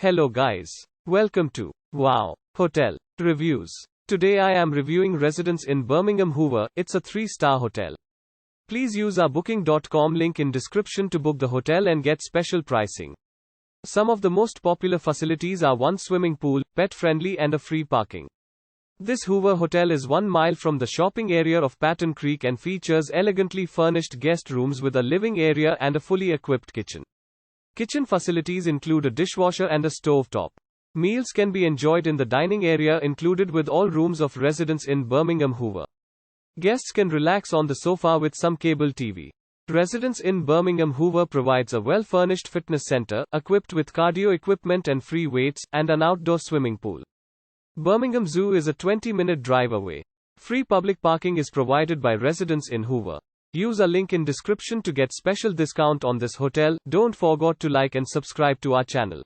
Hello guys. Welcome to Wow Hotel Reviews. Today I am reviewing Residence Inn Birmingham Hoover. It's a 3-star hotel. Please use our booking.com link in description to book the hotel and get special pricing. Some of the most popular facilities are one swimming pool, pet-friendly and a free parking. This Hoover hotel is 1 mile from the shopping area of Patton Creek and features elegantly furnished guest rooms with a living area and a fully equipped kitchen. Kitchen facilities include a dishwasher and a stovetop. Meals can be enjoyed in the dining area included with all rooms of Residence Inn Birmingham Hoover. Guests can relax on the sofa with some cable TV. Residence Inn Birmingham Hoover provides a well-furnished fitness center, equipped with cardio equipment and free weights, and an outdoor swimming pool. Birmingham Zoo is a 20-minute drive away. Free public parking is provided by Residence Inn Hoover. Use a link in description to get special discount on this hotel. Don't forget to like and subscribe to our channel.